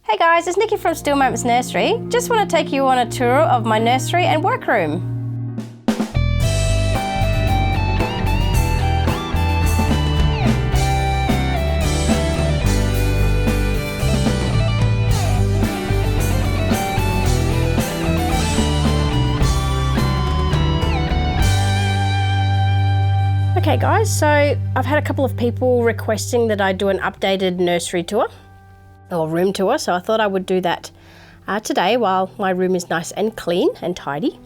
Hey guys, it's Nikki from Still Moments Nursery. Just want to take you on a tour of my nursery and workroom. Okay guys, so I've had a couple of people requesting that I do an updated nursery tour or room tour, so I thought I would do that today while my room is nice and clean and tidy.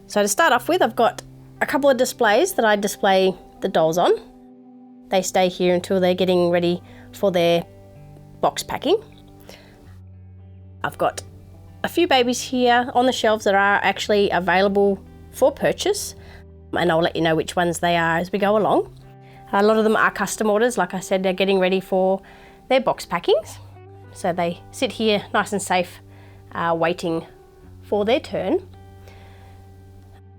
So to start off with, I've got a couple of displays that I display the dolls on. They stay here until they're getting ready for their box packing. I've got a few babies here on the shelves that are actually available for purchase, and I'll let you know which ones they are as we go along. A lot of them are custom orders. Like I said, they're getting ready for their box packings. So they sit here nice and safe, waiting for their turn.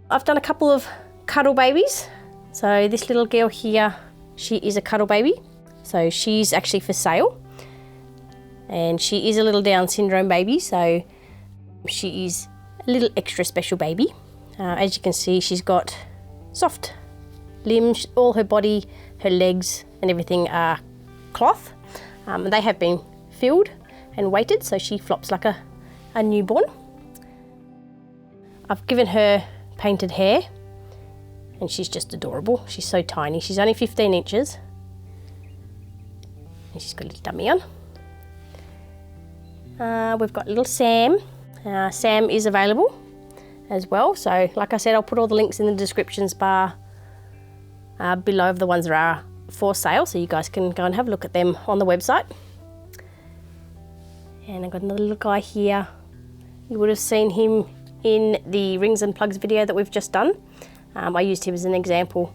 I've done a couple of cuddle babies. So this little girl here, she is a cuddle baby. So she's actually for sale. And she is a little Down syndrome baby, so she is a little extra special baby. As you can see, she's got soft limbs, all her body, her legs and everything are cloth. They have been filled and weighted, so she flops like a newborn. I've given her painted hair and she's just adorable. She's so tiny. She's only 15 inches and she's got a little dummy on. We've got little Sam. Sam is available as well. So like I said, I'll put all the links in the descriptions bar below of the ones that are for sale, so you guys can go and have a look at them on the website. And I've got another little guy here. You would have seen him in the rings and plugs video that we've just done. I used him as an example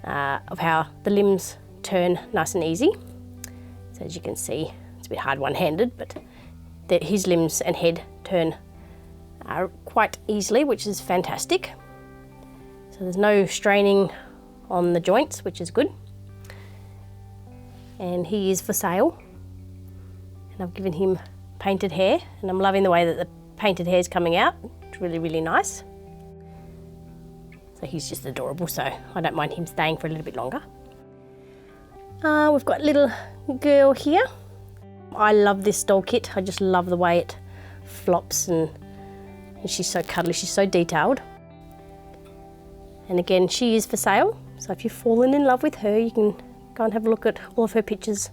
of how the limbs turn nice and easy. So as you can see, it's a bit hard one-handed, but his limbs and head turn quite easily, which is fantastic. So there's no straining on the joints, which is good. And he is for sale. And I've given him painted hair, and I'm loving the way that the painted hair is coming out. It's really, really nice. So he's just adorable, so I don't mind him staying for a little bit longer. We've got little girl here. I love this doll kit. I just love the way it flops and she's so cuddly, she's so detailed. And again, she is for sale. So if you've fallen in love with her, you can go and have a look at all of her pictures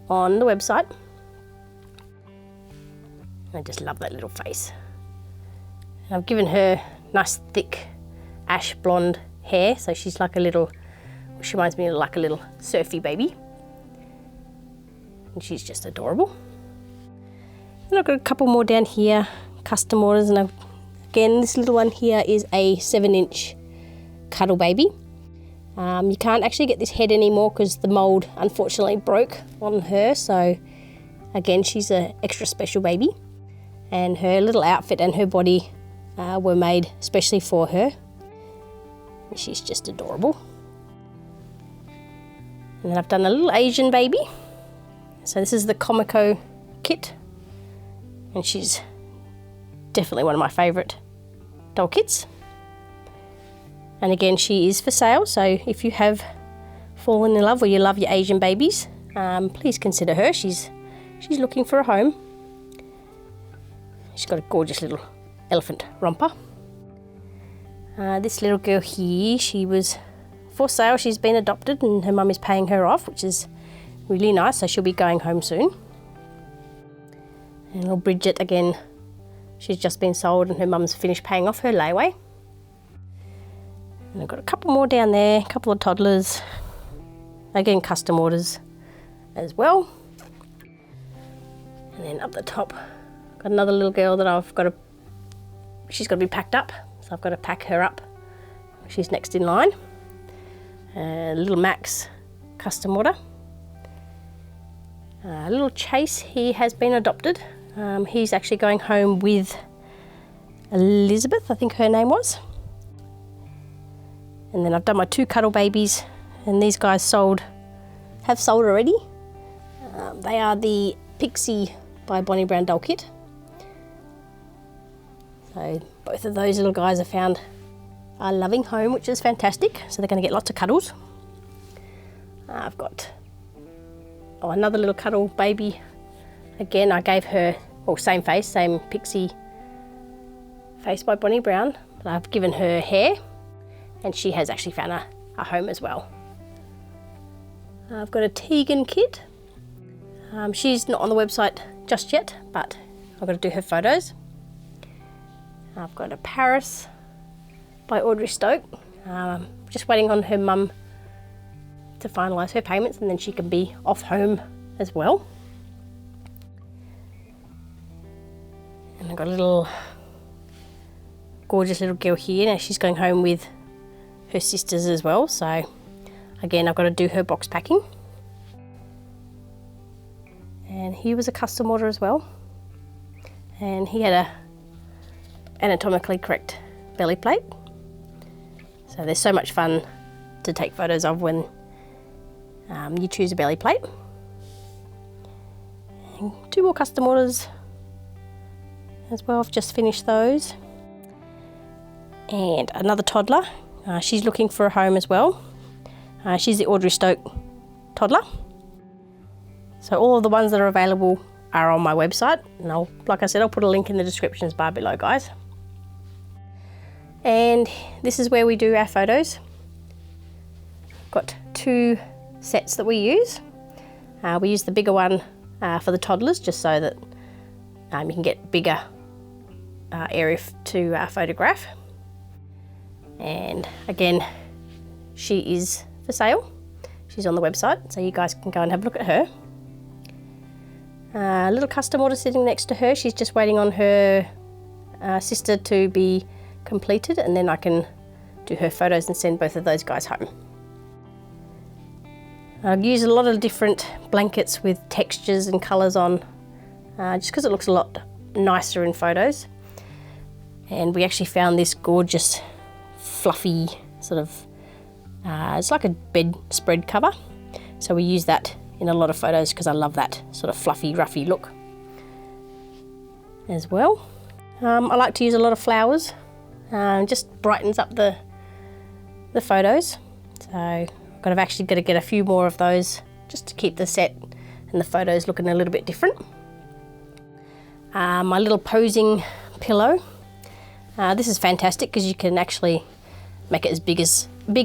on the website. I just love that little face. And I've given her nice thick ash blonde hair, so she's like a little, she reminds me of like a little surfy baby. And she's just adorable. And I've got a couple more down here, custom orders, and again, this little one here is a 7-inch cuddle baby. You can't actually get this head anymore because the mould unfortunately broke on her, so again, she's an extra special baby, and her little outfit and her body were made especially for her. And she's just adorable. And then I've done a little Asian baby. So this is the Comico kit, and she's definitely one of my favourite doll kits. And again, she is for sale, so if you have fallen in love or you love your Asian babies, please consider her. She's looking for a home. She's got a gorgeous little elephant romper. This little girl here, she was for sale. She's been adopted and her mum is paying her off, which is really nice, so she'll be going home soon. And little Bridget, again, she's just been sold and her mum's finished paying off her layaway. And I've got a couple more down there, a couple of toddlers. Again, custom orders as well. And then up the top, got another little girl that she's got to be packed up. So I've got to pack her up. She's next in line. Little Max custom order. Little Chase, he has been adopted. He's actually going home with Elizabeth, I think her name was. And then I've done my 2 cuddle babies, and these guys have sold already. They are the Pixie by Bonnie Brown doll kit. So both of those little guys have found a loving home, which is fantastic. So they're going to get lots of cuddles. I've got another little cuddle baby. Again, I gave her, same face, same Pixie face by Bonnie Brown, but I've given her hair, and she has actually found a home as well. I've got a Tegan kid. She's not on the website just yet, but I've got to do her photos. I've got a Paris by Audrey Stoke. Just waiting on her mum to finalise her payments, and then she can be off home as well. And I've got a little gorgeous little girl here. Now she's going home with her sisters as well, so again I've got to do her box packing. And he was a custom order as well, and he had a anatomically correct belly plate, so they're so much fun to take photos of when you choose a belly plate. And 2 more custom orders as well. I've just finished those. And another toddler. She's looking for a home as well. She's the Audrey Stoke toddler. So all of the ones that are available are on my website. And like I said, I'll put a link in the descriptions bar below, guys. And this is where we do our photos. Got 2 sets that we use. We use the bigger one for the toddlers, just so that you can get bigger area to photograph. And again, she is for sale. She's on the website, so you guys can go and have a look at her. A little custom order sitting next to her. She's just waiting on her sister to be completed, and then I can do her photos and send both of those guys home. I've used a lot of different blankets with textures and colours on, just because it looks a lot nicer in photos. And we actually found this gorgeous fluffy sort of, it's like a bedspread cover. So we use that in a lot of photos because I love that sort of fluffy, ruffy look as well. I like to use a lot of flowers, just brightens up the photos. So I've actually got to get a few more of those just to keep the set and the photos looking a little bit different. My little posing pillow. This is fantastic because you can actually make it as big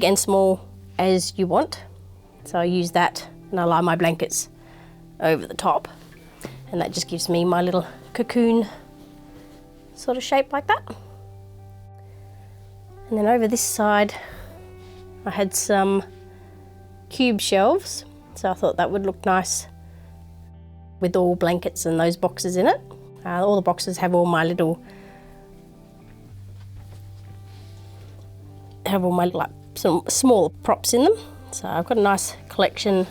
and small as you want. So I use that and I lie my blankets over the top, and that just gives me my little cocoon sort of shape like that. And then over this side I had some cube shelves, so I thought that would look nice with all blankets and those boxes in it. All the boxes have all my little like some small props in them, so I've got a nice collection,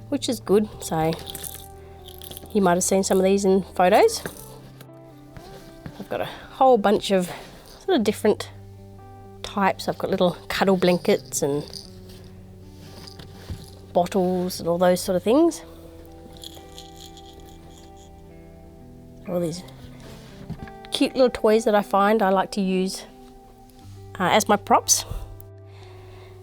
which is good. So you might have seen some of these in photos. I've got a whole bunch of sort of different types. I've got little cuddle blankets and bottles and all those sort of things. All these cute little toys that I find I like to use as my props.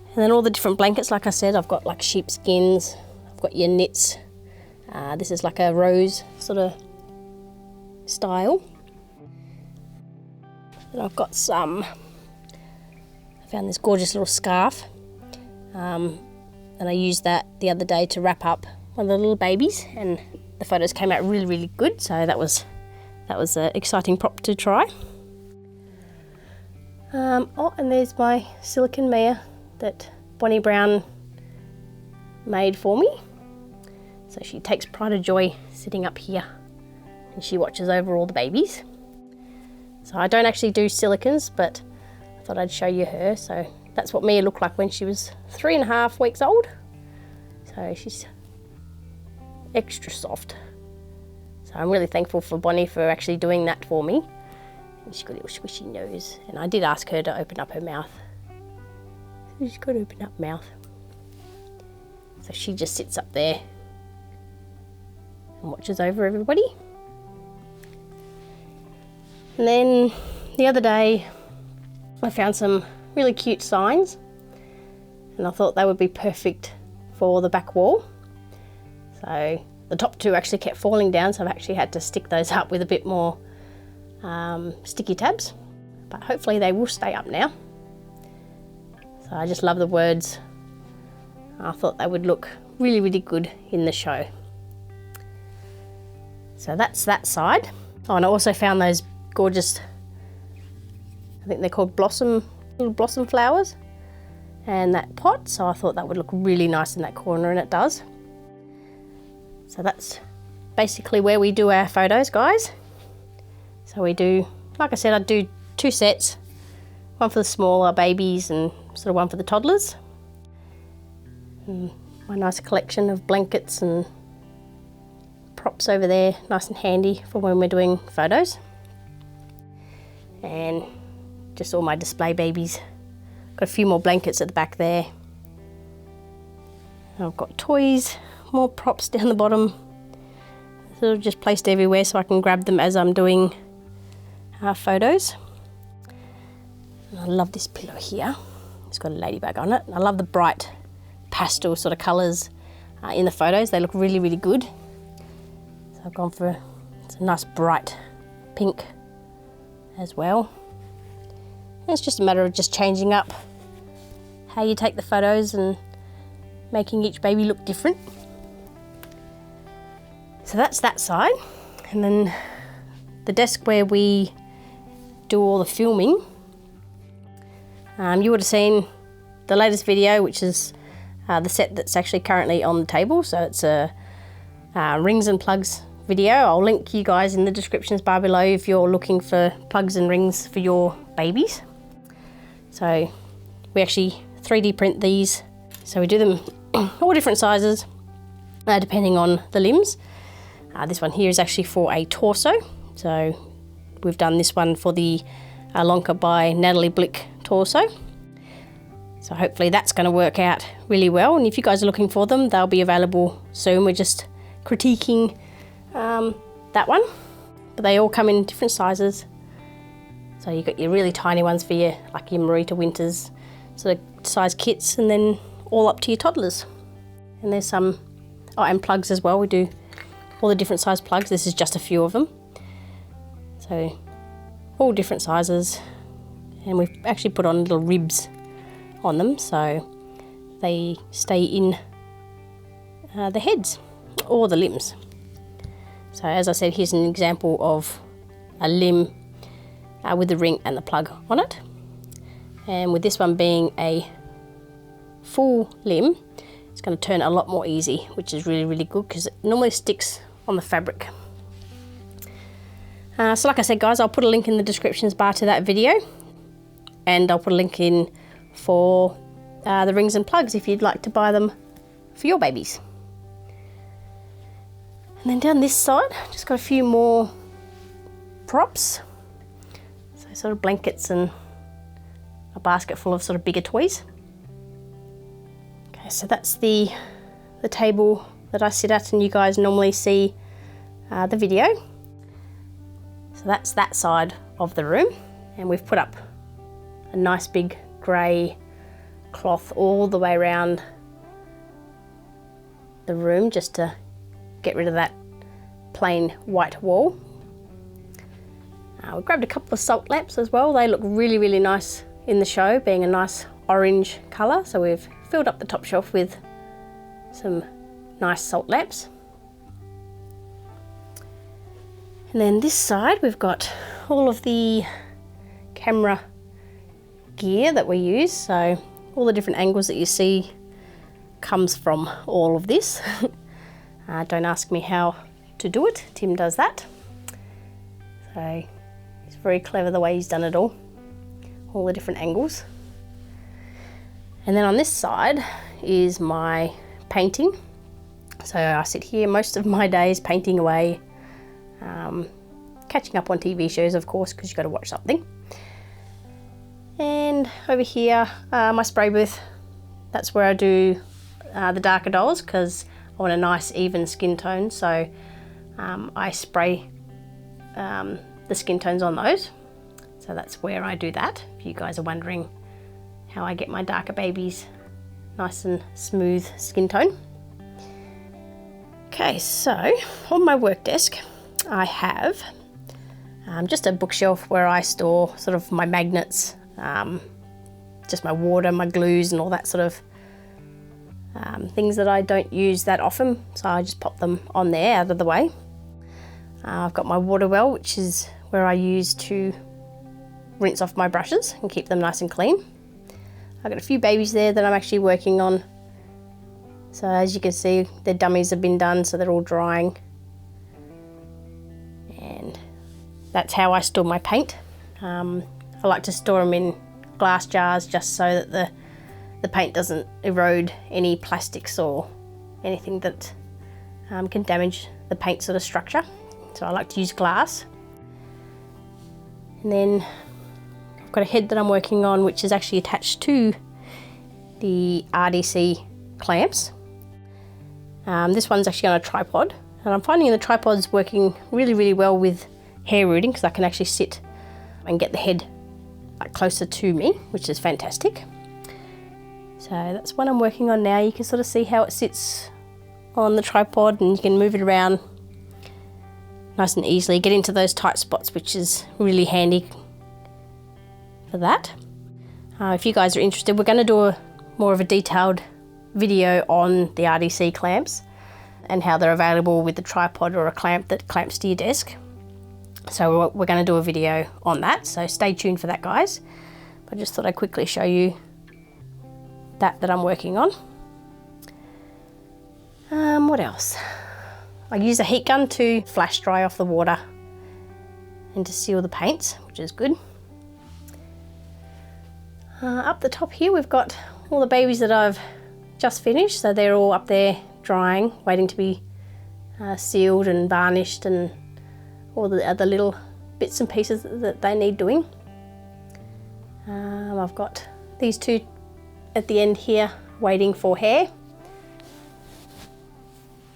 And then all the different blankets, like I said, I've got like sheepskins, I've got your knits. This is like a rose sort of style. And I've got I found this gorgeous little scarf. And I used that the other day to wrap up one of the little babies, and the photos came out really, really good. So that was an exciting prop to try. And there's my silicone Mia that Bonnie Brown made for me. So she takes pride of joy sitting up here, and she watches over all the babies. So I don't actually do silicons, but I thought I'd show you her. So that's what Mia looked like when she was 3.5 weeks old. So she's extra soft. So I'm really thankful for Bonnie for actually doing that for me. And she's got a little squishy nose, and I did ask her to open up her mouth. So she's got to open up mouth. So she just sits up there and watches over everybody. And then the other day I found some really cute signs, and I thought they would be perfect for the back wall. So the top two actually kept falling down, so I've actually had to stick those up with a bit more sticky tabs, but hopefully they will stay up now. So I just love the words. I thought they would look really, really good in the show. So that's that side. Oh, and I also found those gorgeous, I think they're called little blossom flowers, and that pot, so I thought that would look really nice in that corner, and it does. So that's basically where we do our photos, guys. So we do, like I said, I do 2 sets, one for the smaller babies and sort of one for the toddlers. And my nice collection of blankets and props over there, nice and handy for when we're doing photos. And just all my display babies. Got a few more blankets at the back there. And I've got toys, more props down the bottom. Sort of just placed everywhere so I can grab them as I'm doing photos. And I love this pillow here. It's got a ladybug on it. I love the bright pastel sort of colours in the photos. They look really, really good. So I've gone for it's a nice bright pink as well. And it's just a matter of just changing up how you take the photos and making each baby look different. So that's that side. And then the desk where we do all the filming. You would have seen the latest video, which is the set that's actually currently on the table. So it's a rings and plugs video. I'll link you guys in the descriptions bar below if you're looking for plugs and rings for your babies. So we actually 3D print these. So we do them all different sizes depending on the limbs. This one here is actually for a torso. So we've done this one for the Lonka by Natalie Blick torso. So hopefully that's going to work out really well. And if you guys are looking for them, they'll be available soon. We're just critiquing that one. But they all come in different sizes. So you've got your really tiny ones for your, like your Marita Winters sort of size kits, and then all up to your toddlers. And there's some, oh, and plugs as well. We do all the different size plugs. This is just a few of them. So all different sizes. And we've actually put on little ribs on them so they stay in the heads or the limbs. So as I said, here's an example of a limb with the ring and the plug on it. And with this one being a full limb, it's going to turn a lot more easy, which is really, really good because it normally sticks on the fabric. So like I said, guys, I'll put a link in the descriptions bar to that video, and I'll put a link in for the rings and plugs if you'd like to buy them for your babies. And then down this side, just got a few more props. So sort of blankets and a basket full of sort of bigger toys. Okay, so that's the table that I sit at and you guys normally see the video. So that's that side of the room, and we've put up a nice big grey cloth all the way around the room just to get rid of that plain white wall. We grabbed a couple of salt lamps as well. They look really, really nice in the show, being a nice orange colour. So we've filled up the top shelf with some nice salt lamps. And then this side we've got all of the camera gear that we use. So all the different angles that you see comes from all of this. Don't ask me how to do it. Tim does that. So it's very clever the way he's done it all the different angles. And then on this side is my painting. So I sit here most of my days painting away, catching up on TV shows, of course, because you've got to watch something. And over here, my spray booth, that's where I do the darker dolls, because I want a nice even skin tone. So I spray the skin tones on those. So that's where I do that. If you guys are wondering how I get my darker babies nice and smooth skin tone. Okay, so on my work desk I have just a bookshelf where I store sort of my magnets, just my water, my glues and all that sort of things that I don't use that often, so I just pop them on there out of the way. I've got my water well, which is where I use to rinse off my brushes and keep them nice and clean. I've got a few babies there that I'm actually working on. So as you can see, their dummies have been done, so they're all drying. And that's how I store my paint. I like to store them in glass jars just so that the paint doesn't erode any plastics or anything that can damage the paint sort of structure. So I like to use glass. And then I've got a head that I'm working on, which is actually attached to the RDC clamps. This one's actually on a tripod, and I'm finding the tripod's working really, really well with hair rooting, because I can actually sit and get the head like closer to me, which is fantastic. So that's what I'm working on now. You can sort of see how it sits on the tripod, and you can move it around nice and easily, get into those tight spots, which is really handy for that. If you guys are interested, we're going to do more of a detailed video on the RDC clamps and how they're available with the tripod or a clamp that clamps to your desk. So we're going to do a video on that, so stay tuned for that, guys. But I just thought I'd quickly show you that I'm working on. What else? I use a heat gun to flash dry off the water and to seal the paints, which is good. Up the top here we've got all the babies that I've just finished, so they're all up there drying, waiting to be sealed and varnished and all the other little bits and pieces that they need doing. I've got these two at the end here waiting for hair.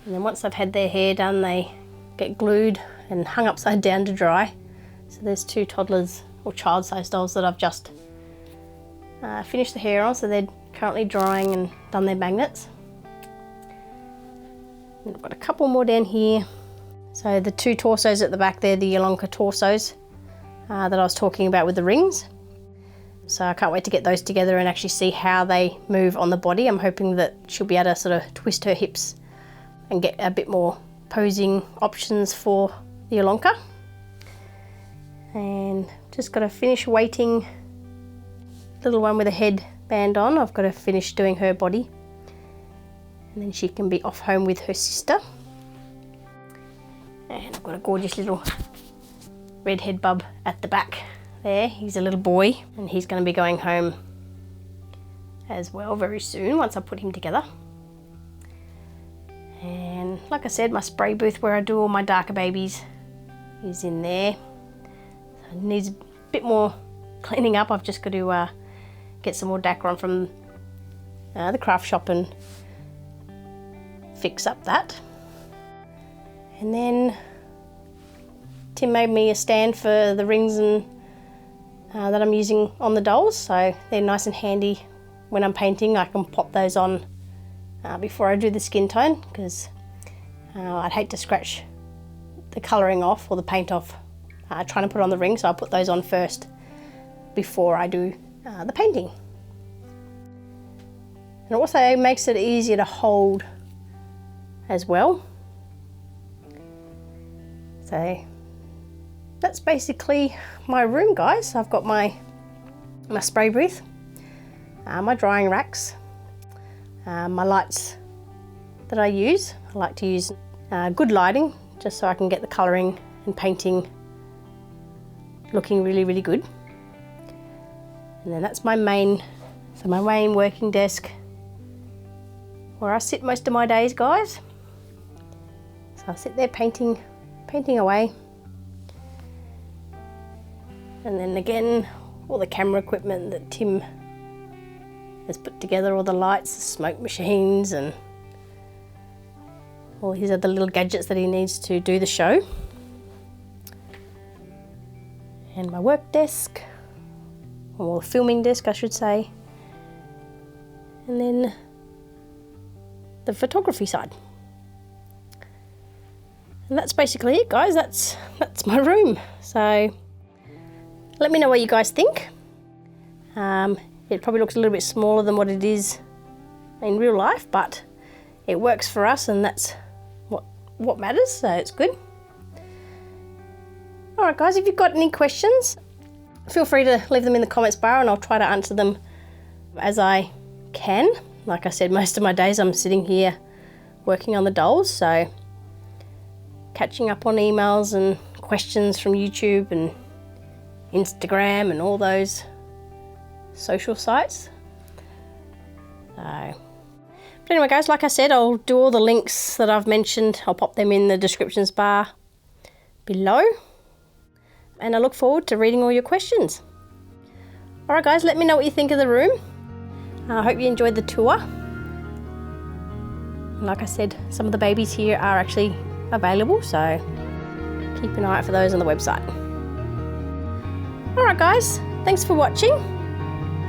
And then once they've had their hair done, they get glued and hung upside down to dry. So there's two toddlers or child-sized dolls that I've just finished the hair on, so they're currently drying and done their magnets. And I've got a couple more down here. So the two torsos at the back there, the Yolonka torsos that I was talking about with the rings. So I can't wait to get those together and actually see how they move on the body. I'm hoping that she'll be able to sort of twist her hips and get a bit more posing options for the Yolonka. And just got to finish waiting the little one with a headband on. I've got to finish doing her body, and then she can be off home with her sister. And I've got a gorgeous little redhead bub at the back there. He's a little boy, and he's going to be going home as well very soon once I put him together. And like I said, my spray booth where I do all my darker babies is in there. So it needs a bit more cleaning up. I've just got to get some more Dacron from the craft shop and fix up that. And then Tim made me a stand for the rings and that I'm using on the dolls, so they're nice and handy when I'm painting. I can pop those on before I do the skin tone, because I'd hate to scratch the colouring off or the paint off trying to put on the ring, so I'll put those on first before I do the painting. And it also makes it easier to hold as well. So that's basically my room, guys. I've got my spray booth, my drying racks, my lights that I use. I like to use good lighting just so I can get the colouring and painting looking really, really good. And then that's my main working desk where I sit most of my days, guys. So I sit there painting away. And then again, all the camera equipment that Tim has put together, all the lights, the smoke machines, and all his other little gadgets that he needs to do the show. And my work desk, or filming desk I should say. And then the photography side. And that's basically it, guys. That's my room. So let me know what you guys think. It probably looks a little bit smaller than what it is in real life, but it works for us, and that's what matters, so it's good. Alright guys, if you've got any questions, feel free to leave them in the comments bar and I'll try to answer them as I can. Like I said, most of my days I'm sitting here working on the dolls, so catching up on emails and questions from YouTube and Instagram and all those social sites. But anyway guys, like I said, I'll do all the links that I've mentioned. I'll pop them in the descriptions bar below. And I look forward to reading all your questions. Alright guys, let me know what you think of the room. I hope you enjoyed the tour. Like I said, some of the babies here are actually available, so keep an eye out for those on the website. Alright guys, thanks for watching,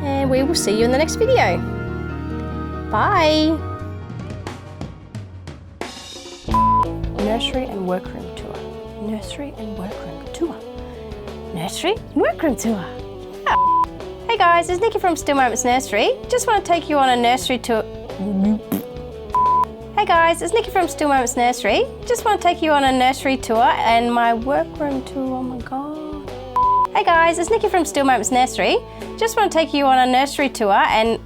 and we will see you in the next video. Bye! Nursery and Workroom Tour. Nursery and Workroom Tour. Nursery and Workroom Tour. Oh. Hey guys, it's Nikki from Still Moments Nursery. Just want to take you on a nursery tour. Hey guys, it's Nikki from Still Moments Nursery. Just want to take you on a nursery tour and my workroom tour. Oh my god. Hey guys, it's Nikki from Still Moments Nursery. Just want to take you on a nursery tour and...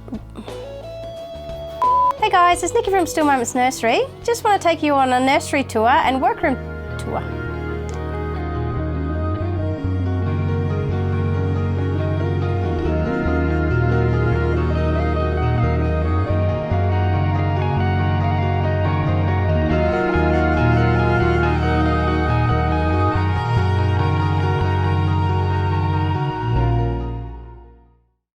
Hey guys, it's Nikki from Still Moments Nursery. Just want to take you on a nursery tour and workroom tour.